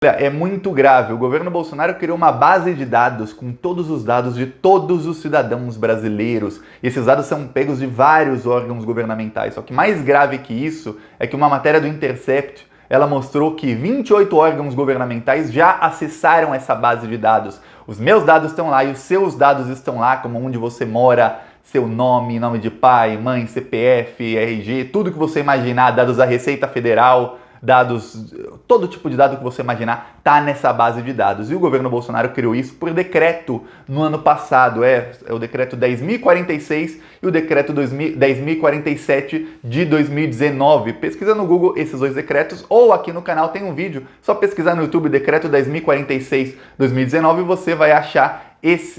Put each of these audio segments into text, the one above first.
Olha, é muito grave. O governo Bolsonaro criou uma base de dados com todos os dados de todos os cidadãos brasileiros. E esses dados são pegos de vários órgãos governamentais. Só que mais grave que isso é que uma matéria do Intercept, ela mostrou que 28 órgãos governamentais já acessaram essa base de dados. Os meus dados estão lá e os seus dados estão lá, como onde você mora, seu nome, nome de pai, mãe, CPF, RG, tudo que você imaginar, dados da Receita Federal, dados, todo tipo de dado que você imaginar está nessa base de dados. E o governo Bolsonaro criou isso por decreto no ano passado, é o decreto 10.046 e o decreto 10.047 de 2019. Pesquisa no Google esses dois decretos, ou aqui no canal tem um vídeo, só pesquisar no YouTube decreto 10.046 2019 e você vai achar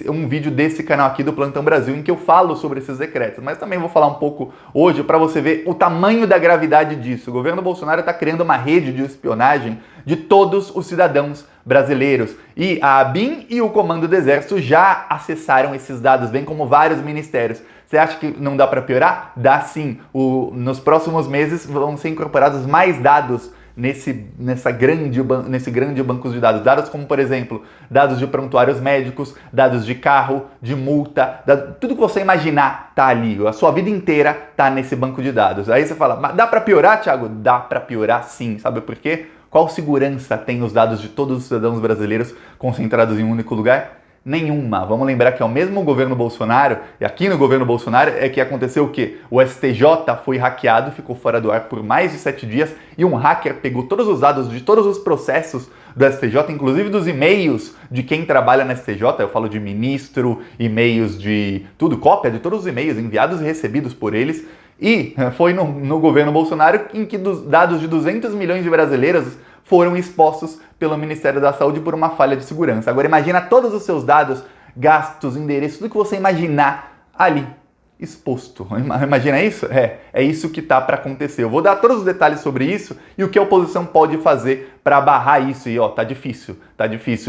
um vídeo desse canal aqui do Plantão Brasil em que eu falo sobre esses decretos, mas também vou falar um pouco hoje para você ver o tamanho da gravidade disso. O governo Bolsonaro está criando uma rede de espionagem de todos os cidadãos brasileiros e a ABIN e o Comando do Exército já acessaram esses dados, bem como vários ministérios. Você acha que não dá para piorar? Dá sim. Nos próximos meses vão ser incorporados mais dados nesse grande banco de dados. Dados como, por exemplo, dados de prontuários médicos, dados de carro, de multa, tudo que você imaginar tá ali. A sua vida inteira tá nesse banco de dados. Aí você fala, mas dá para piorar, Thiago? Dá para piorar sim. Sabe por quê? Qual segurança tem os dados de todos os cidadãos brasileiros concentrados em um único lugar? Nenhuma. Vamos lembrar que é o mesmo governo Bolsonaro, e aqui no governo Bolsonaro é que aconteceu o quê? O STJ foi hackeado, ficou fora do ar por mais de 7 dias, e um hacker pegou todos os dados de todos os processos do STJ, inclusive dos e-mails de quem trabalha na STJ, eu falo de ministro, e-mails de tudo, cópia de todos os e-mails enviados e recebidos por eles, e foi no governo Bolsonaro em que dados de 200 milhões de brasileiros foram expostos pelo Ministério da Saúde por uma falha de segurança. Agora imagina todos os seus dados, gastos, endereços, tudo que você imaginar ali, exposto. Imagina isso? É isso que tá para acontecer. Eu vou dar todos os detalhes sobre isso e o que a oposição pode fazer para barrar isso. E ó, tá difícil.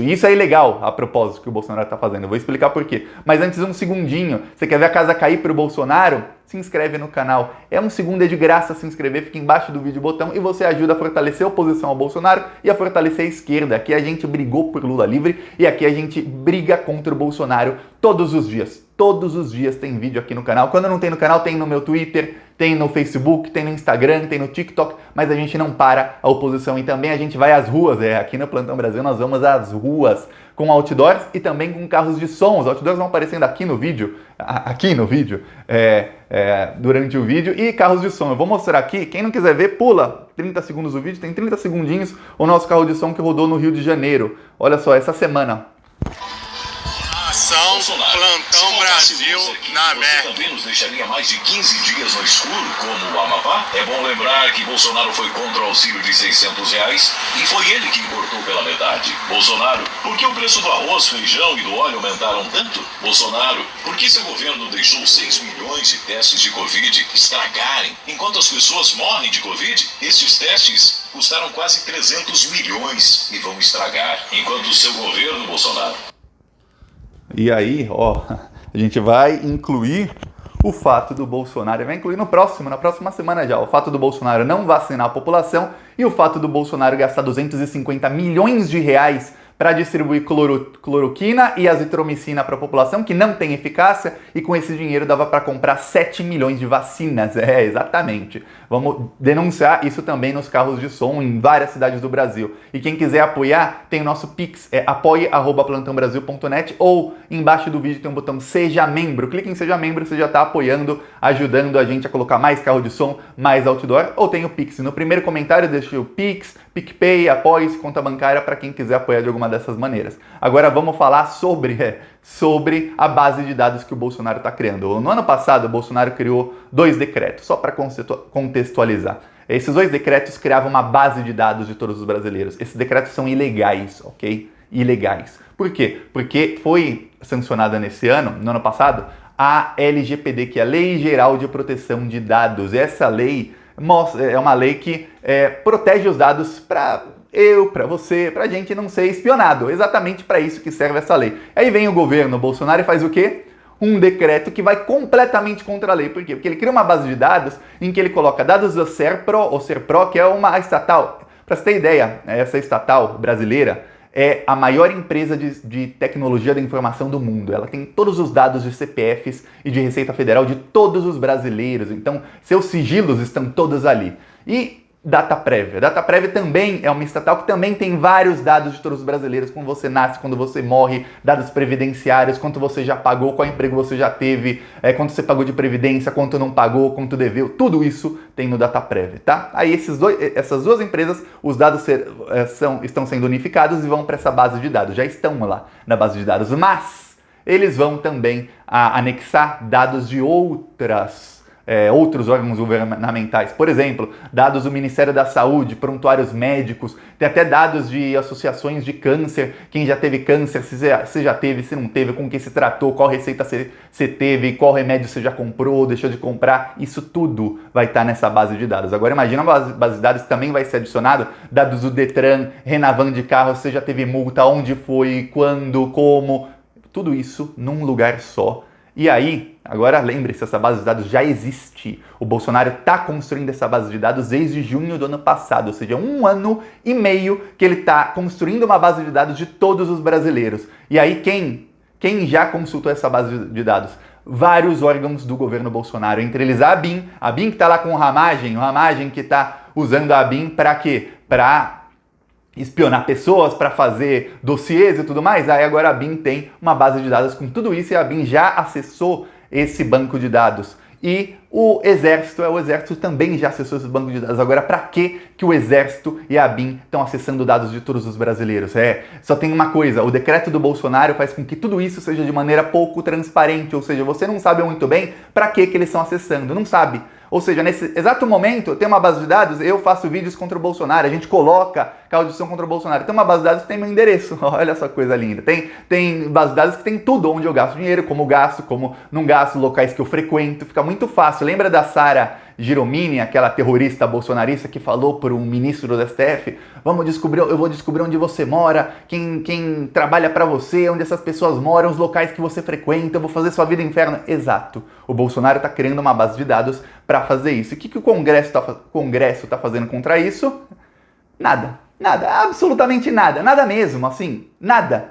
E isso é ilegal, a propósito, que o Bolsonaro tá fazendo. Eu vou explicar por quê. Mas antes, um segundinho. Você quer ver a casa cair pro Bolsonaro? Se inscreve no canal. É um segundo, é de graça se inscrever. Fica embaixo do vídeo o botão e você ajuda a fortalecer a oposição ao Bolsonaro e a fortalecer a esquerda. Aqui a gente brigou por Lula livre e aqui a gente briga contra o Bolsonaro todos os dias. Todos os dias tem vídeo aqui no canal. Quando não tem no canal, tem no meu Twitter, tem no Facebook, tem no Instagram, tem no TikTok, mas a gente não para a oposição e também a gente vai às ruas. Aqui no Plantão Brasil nós vamos às ruas com outdoors e também com carros de som. Os outdoors vão aparecendo aqui no vídeo, durante o vídeo, e carros de som. Eu vou mostrar aqui, quem não quiser ver, pula 30 segundos do vídeo, tem 30 segundinhos, o nosso carro de som que rodou no Rio de Janeiro. Olha só, essa semana. Ação Plantão Brasil na merda. Também nos deixaria mais de 15 dias no escuro, como o Amapá. É bom lembrar que Bolsonaro foi contra o auxílio de R$600 e foi ele quem cortou pela metade. Bolsonaro, por que o preço do arroz, feijão e do óleo aumentaram tanto? Bolsonaro, por que seu governo deixou 6 milhões de testes de Covid estragarem? Enquanto as pessoas morrem de Covid, esses testes custaram quase 300 milhões e vão estragar. Enquanto o seu governo, Bolsonaro... E aí, ó, a gente vai incluir o fato do Bolsonaro, vai incluir na próxima semana já, o fato do Bolsonaro não vacinar a população e o fato do Bolsonaro gastar 250 milhões de reais para distribuir cloroquina e azitromicina para a população, que não tem eficácia, e com esse dinheiro dava para comprar 7 milhões de vacinas. Exatamente. Vamos denunciar isso também nos carros de som em várias cidades do Brasil. E quem quiser apoiar, tem o nosso Pix, apoie@plantãobrasil.net, ou embaixo do vídeo tem um botão Seja Membro. Clique em Seja Membro, você já está apoiando, ajudando a gente a colocar mais carro de som, mais outdoor, ou tem o Pix. No primeiro comentário deixa o Pix, PicPay, apoie, conta bancária para quem quiser apoiar de alguma dessas maneiras. Agora vamos falar sobre a base de dados que o Bolsonaro está criando. No ano passado, o Bolsonaro criou 2 decretos, só para contextualizar. Esses 2 decretos criavam uma base de dados de todos os brasileiros. Esses decretos são ilegais, ok? Ilegais. Por quê? Porque foi sancionada no ano passado, a LGPD, que é a Lei Geral de Proteção de Dados. Essa lei é uma lei que protege os dados para você, pra gente não ser espionado. Exatamente para isso que serve essa lei. Aí vem o governo Bolsonaro e faz o quê? Um decreto que vai completamente contra a lei. Por quê? Porque ele cria uma base de dados em que ele coloca dados da Serpro, que é uma estatal. Para você ter ideia, essa estatal brasileira é a maior empresa de tecnologia da informação do mundo. Ela tem todos os dados de CPFs e de Receita Federal de todos os brasileiros. Então, seus sigilos estão todos ali. E Dataprev. A Dataprev também é uma estatal que também tem vários dados de todos os brasileiros, quando você nasce, quando você morre, dados previdenciários, quanto você já pagou, qual emprego você já teve, quanto você pagou de previdência, quanto não pagou, quanto deveu, tudo isso tem no Dataprev, tá? Aí essas duas empresas, os dados estão sendo unificados e vão para essa base de dados, já estão lá na base de dados, mas eles vão também anexar dados de outros órgãos governamentais, por exemplo, dados do Ministério da Saúde, prontuários médicos, tem até dados de associações de câncer, quem já teve câncer, se já teve, se não teve, com quem se tratou, qual receita você teve, qual remédio você já comprou, deixou de comprar, isso tudo vai estar nessa base de dados. Agora imagina uma base de dados que também vai ser adicionado dados do Detran, Renavan de carro, se já teve multa, onde foi, quando, como, tudo isso num lugar só. E aí, agora lembre-se, essa base de dados já existe. O Bolsonaro está construindo essa base de dados desde junho do ano passado, ou seja, 1 ano e meio que ele está construindo uma base de dados de todos os brasileiros. E aí, quem já consultou essa base de dados? Vários órgãos do governo Bolsonaro, entre eles a ABIN que está lá com o Ramagem que está usando a ABIN para quê? Para espionar pessoas, para fazer dossiês e tudo mais. Aí agora a ABIN tem uma base de dados com tudo isso e a ABIN já acessou esse banco de dados. E o Exército também já acessou esse banco de dados. Agora, para que o Exército e a ABIN estão acessando dados de todos os brasileiros? Só tem uma coisa, o decreto do Bolsonaro faz com que tudo isso seja de maneira pouco transparente, ou seja, você não sabe muito bem para que eles estão acessando, não sabe. Ou seja, nesse exato momento, tem uma base de dados, eu faço vídeos contra o Bolsonaro, a gente coloca a audição contra o Bolsonaro. Tem uma base de dados que tem meu endereço, olha só que coisa linda. Tem base de dados que tem tudo onde eu gasto dinheiro, como gasto, como não gasto, locais que eu frequento, fica muito fácil. Lembra da Sara Giromini, aquela terrorista bolsonarista que falou para um ministro do STF, eu vou descobrir onde você mora, quem trabalha para você, onde essas pessoas moram, os locais que você frequenta, eu vou fazer sua vida inferno. Exato. O Bolsonaro está criando uma base de dados para fazer isso. E o que o Congresso está fazendo contra isso? Nada. Nada. Absolutamente nada. Nada mesmo, assim. Nada.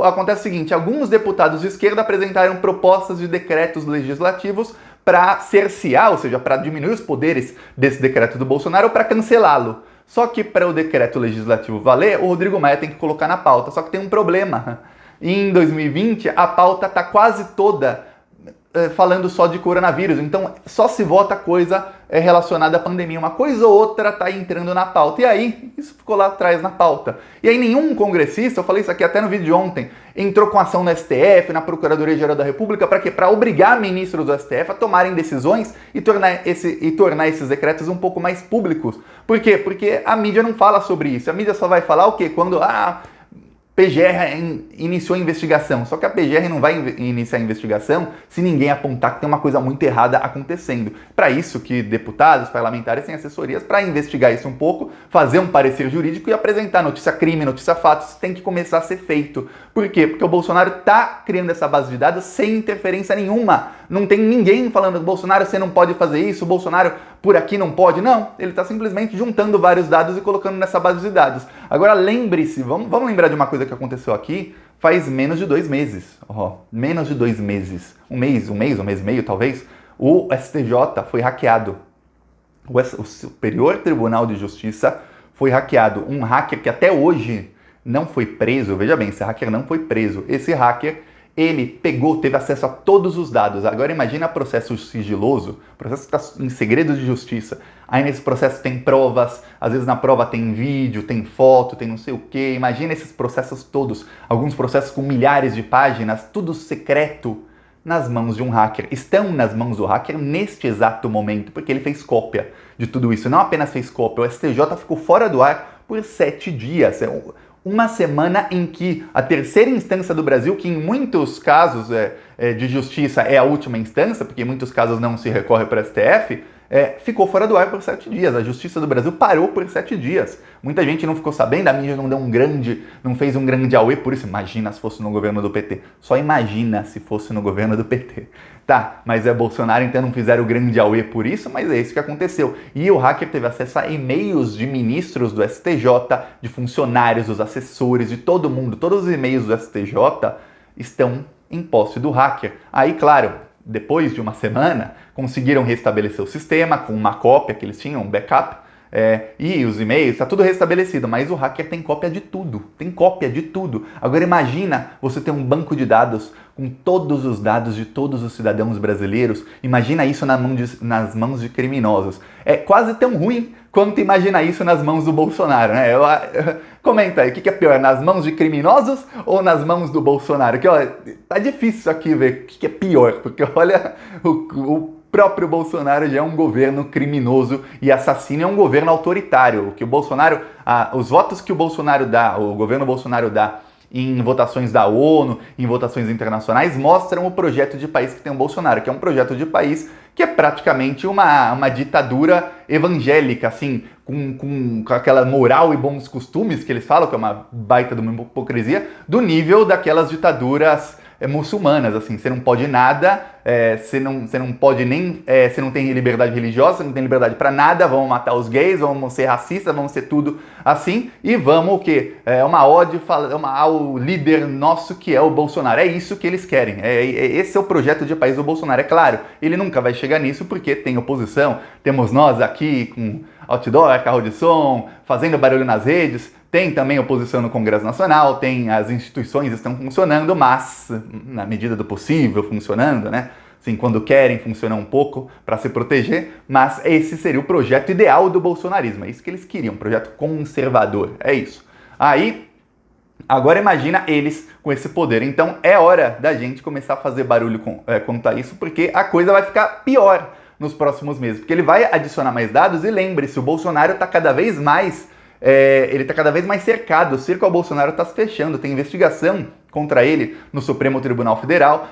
Acontece o seguinte, alguns deputados de esquerda apresentaram propostas de decretos legislativos para cercear, ou seja, para diminuir os poderes desse decreto do Bolsonaro ou para cancelá-lo. Só que para o decreto legislativo valer, o Rodrigo Maia tem que colocar na pauta. Só que tem um problema. Em 2020, a pauta está quase toda falando só de coronavírus. Então, só se vota coisa relacionada à pandemia. Uma coisa ou outra está entrando na pauta. E aí, isso ficou lá atrás na pauta. E aí, nenhum congressista, eu falei isso aqui até no vídeo de ontem, entrou com ação no STF, na Procuradoria-Geral da República, para quê? Para obrigar ministros do STF a tomarem decisões e tornar esses decretos um pouco mais públicos. Por quê? Porque a mídia não fala sobre isso. A mídia só vai falar o quê? Quando PGR iniciou a investigação. Só que a PGR não vai iniciar a investigação se ninguém apontar que tem uma coisa muito errada acontecendo. Para isso que deputados, parlamentares têm assessorias para investigar isso um pouco, fazer um parecer jurídico e apresentar notícia crime, notícia fato. Isso tem que começar a ser feito. Por quê? Porque o Bolsonaro está criando essa base de dados sem interferência nenhuma. Não tem ninguém falando, Bolsonaro, você não pode fazer isso, Bolsonaro, por aqui não pode. Não, ele está simplesmente juntando vários dados e colocando nessa base de dados. Agora lembre-se, vamos lembrar de uma coisa que aconteceu aqui faz menos de 2 meses. Menos de 2 meses. Um mês e meio talvez. O STJ foi hackeado. O Superior Tribunal de Justiça foi hackeado. Um hacker que até hoje não foi preso. Veja bem, esse hacker não foi preso. Esse hacker, ele teve acesso a todos os dados. Agora imagina processo sigiloso, processo que está em segredo de justiça. Aí nesse processo tem provas, às vezes na prova tem vídeo, tem foto, tem não sei o que. Imagina esses processos todos, alguns processos com milhares de páginas, tudo secreto nas mãos de um hacker. Estão nas mãos do hacker neste exato momento, porque ele fez cópia de tudo isso. Não apenas fez cópia, o STJ ficou fora do ar por 7 dias. Uma semana em que a terceira instância do Brasil, que em muitos casos de justiça é a última instância, porque em muitos casos não se recorre para o STF, ficou fora do ar por 7 dias. A Justiça do Brasil parou por 7 dias. Muita gente não ficou sabendo, a mídia não fez um grande auê por isso. Imagina se fosse no governo do PT. Só imagina se fosse no governo do PT. Tá, mas é Bolsonaro, então não fizeram o grande auê por isso, mas é isso que aconteceu. E o hacker teve acesso a e-mails de ministros do STJ, de funcionários, dos assessores, de todo mundo. Todos os e-mails do STJ estão em posse do hacker. Aí, claro, depois de uma semana, conseguiram restabelecer o sistema com uma cópia que eles tinham, um backup, e os e-mails, está tudo restabelecido, mas o hacker tem cópia de tudo, Agora imagina você ter um banco de dados com todos os dados de todos os cidadãos brasileiros, imagina isso nas mãos de criminosos. É quase tão ruim quanto imagina isso nas mãos do Bolsonaro, né? Comenta aí, o que é pior, nas mãos de criminosos ou nas mãos do Bolsonaro? Que, tá difícil aqui ver o que é pior, porque olha, o próprio Bolsonaro já é um governo criminoso e assassino, é um governo autoritário. O que o Bolsonaro, os votos que o governo Bolsonaro dá em votações da ONU, em votações internacionais, mostram o projeto de país que tem o Bolsonaro, que é um projeto de país que é praticamente uma ditadura evangélica, assim, com aquela moral e bons costumes que eles falam, que é uma baita de uma hipocrisia, do nível daquelas ditaduras muçulmanas, assim, você não pode nada, você não pode nem, você não tem liberdade religiosa, você não tem liberdade pra nada, vamos matar os gays, vamos ser racistas, vamos ser tudo assim, e vamos o quê? Uma ode ao líder nosso que é o Bolsonaro, é isso que eles querem, esse é o projeto de país do Bolsonaro, é claro, ele nunca vai chegar nisso porque tem oposição, temos nós aqui com outdoor, carro de som, fazendo barulho nas redes, tem também oposição no Congresso Nacional, as instituições estão funcionando, mas na medida do possível funcionando, né? Assim, quando querem, funcionam um pouco para se proteger, mas esse seria o projeto ideal do bolsonarismo, é isso que eles queriam, um projeto conservador, é isso. Aí, agora imagina eles com esse poder, então é hora da gente começar a fazer barulho quanto a isso, porque a coisa vai ficar pior nos próximos meses, porque ele vai adicionar mais dados e lembre-se, o Bolsonaro está cada vez mais cercado, o cerco ao Bolsonaro está se fechando, tem investigação contra ele no Supremo Tribunal Federal,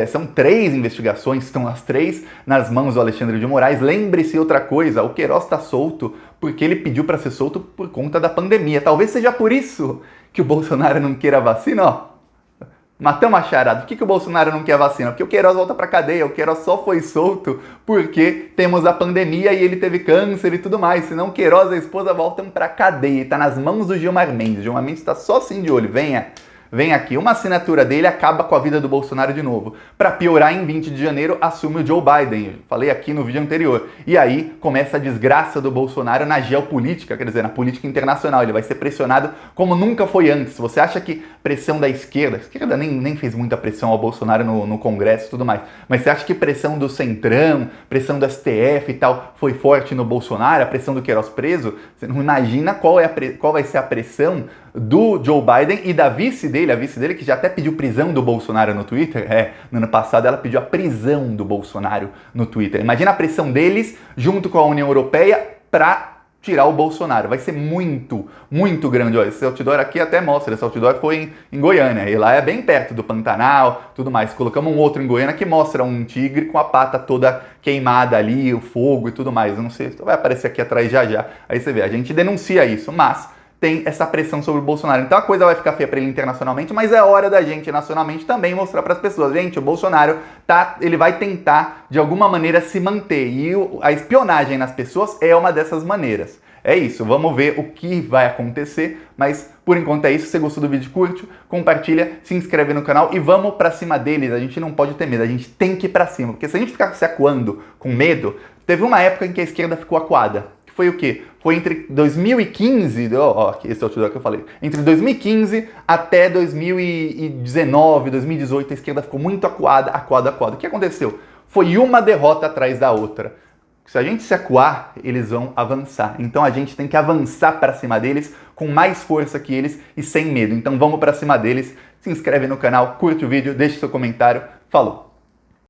são 3 investigações, estão as 3 nas mãos do Alexandre de Moraes. Lembre-se outra coisa, o Queiroz está solto porque ele pediu para ser solto por conta da pandemia, talvez seja por isso que o Bolsonaro não queira vacina, ó. Matamos a charada. Por que o Bolsonaro não quer vacina? Porque o Queiroz volta pra cadeia. O Queiroz só foi solto porque temos a pandemia e ele teve câncer e tudo mais. Senão o Queiroz e a esposa voltam pra cadeia. Tá nas mãos do Gilmar Mendes. Gilmar Mendes tá só assim de olho. Vem aqui. Uma assinatura dele acaba com a vida do Bolsonaro de novo. Para piorar, em 20 de janeiro, assume o Joe Biden. Falei aqui no vídeo anterior. E aí começa a desgraça do Bolsonaro na geopolítica, quer dizer, na política internacional. Ele vai ser pressionado como nunca foi antes. Você acha que pressão da esquerda... A esquerda nem fez muita pressão ao Bolsonaro no Congresso e tudo mais. Mas você acha que pressão do Centrão, pressão do STF e tal, foi forte no Bolsonaro? A pressão do Queiroz preso? Você não imagina qual vai ser a pressão do Joe Biden e da vice dele, a vice dele que já até pediu prisão do Bolsonaro no Twitter. No ano passado ela pediu a prisão do Bolsonaro no Twitter. Imagina a pressão deles junto com a União Europeia para tirar o Bolsonaro. Vai ser muito, muito grande. Olha, esse outdoor aqui até mostra, esse outdoor foi em Goiânia, e lá é bem perto do Pantanal, tudo mais. Colocamos um outro em Goiânia que mostra um tigre com a pata toda queimada ali, o fogo e tudo mais. Eu não sei, vai aparecer aqui atrás já. Aí você vê, a gente denuncia isso, mas tem essa pressão sobre o Bolsonaro. Então a coisa vai ficar feia para ele internacionalmente, mas é hora da gente nacionalmente também mostrar para as pessoas, gente, o Bolsonaro ele vai tentar de alguma maneira se manter e a espionagem nas pessoas é uma dessas maneiras. É isso, vamos ver o que vai acontecer, mas por enquanto é isso. Se você gostou do vídeo, curte, compartilha, se inscreve no canal e vamos pra cima deles. A gente não pode ter medo, a gente tem que ir pra cima, porque se a gente ficar se acuando com medo, teve uma época em que a esquerda ficou acuada. Foi o quê? Foi entre 2015, esse é o outdoor que eu falei, entre 2015 até 2019, 2018, a esquerda ficou muito acuada. O que aconteceu? Foi uma derrota atrás da outra. Se a gente se acuar, eles vão avançar. Então a gente tem que avançar para cima deles com mais força que eles e sem medo. Então vamos para cima deles, se inscreve no canal, curte o vídeo, deixe seu comentário. Falou!